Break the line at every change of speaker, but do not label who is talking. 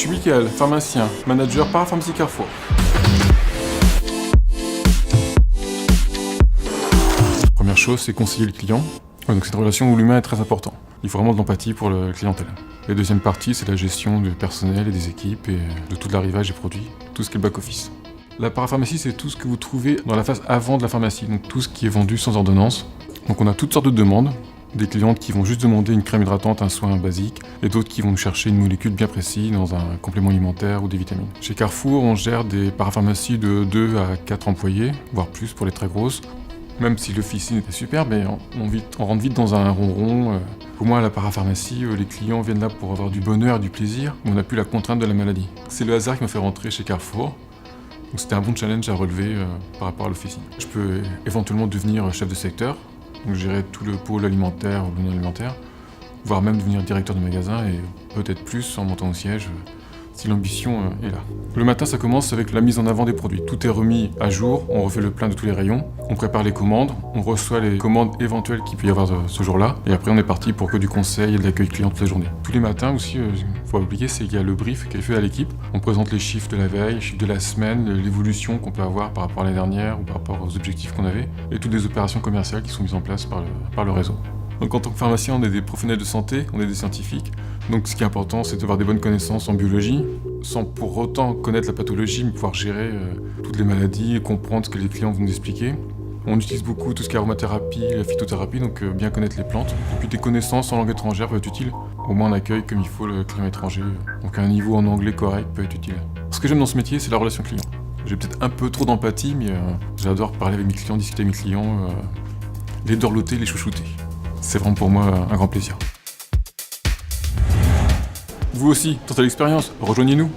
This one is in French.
suis Mickaël, pharmacien, manager parapharmacie Carrefour. Première chose, c'est conseiller le client. Donc c'est une relation où l'humain est très important. Il faut vraiment de l'empathie pour la clientèle. La deuxième partie, c'est la gestion du personnel et des équipes et de tout l'arrivage des produits, tout ce qui est le back-office. La parapharmacie, c'est tout ce que vous trouvez dans la phase avant de la pharmacie, donc tout ce qui est vendu sans ordonnance. Donc on a toutes sortes de demandes. Des clientes qui vont juste demander une crème hydratante, un soin basique, et d'autres qui vont chercher une molécule bien précise dans un complément alimentaire ou des vitamines. Chez Carrefour, on gère des parapharmacies de 2 à 4 employés, voire plus pour les très grosses. Même si l'officine était super, mais on rentre vite dans un ronron. Pour moi, à la parapharmacie, les clients viennent là pour avoir du bonheur et du plaisir, mais on n'a plus la contrainte de la maladie. C'est le hasard qui m'a fait rentrer chez Carrefour. Donc c'était un bon challenge à relever par rapport à l'officine. Je peux éventuellement devenir chef de secteur, donc gérer tout le pôle alimentaire ou non alimentaire, voire même devenir directeur de magasin et peut-être plus en montant au siège si l'ambition est là. Le matin, ça commence avec la mise en avant des produits. Tout est remis à jour, on refait le plein de tous les rayons, on prépare les commandes, on reçoit les commandes éventuelles qu'il peut y avoir ce jour-là, et après on est parti pour que du conseil et de l'accueil client toute la journée. Tous les matins aussi, faut pas oublier, c'est qu'il y a le brief qui est fait à l'équipe. On présente les chiffres de la veille, les chiffres de la semaine, l'évolution qu'on peut avoir par rapport à l'année dernière ou par rapport aux objectifs qu'on avait, et toutes les opérations commerciales qui sont mises en place par le réseau. Donc en tant que pharmacien, on est des professionnels de santé, on est des scientifiques. Donc ce qui est important, c'est d'avoir des bonnes connaissances en biologie, sans pour autant connaître la pathologie, mais pouvoir gérer toutes les maladies et comprendre ce que les clients vont nous expliquer. On utilise beaucoup tout ce qui est aromathérapie, la phytothérapie, donc bien connaître les plantes. Et puis des connaissances en langue étrangère peuvent être utiles. Au moins on accueille comme il faut le client étranger. Donc un niveau en anglais correct peut être utile. Ce que j'aime dans ce métier, c'est la relation client. J'ai peut-être un peu trop d'empathie, mais j'adore parler avec mes clients, discuter avec mes clients, les dorloter, les chouchouter. C'est vraiment pour moi un grand plaisir. Vous aussi, tentez l'expérience, rejoignez-nous.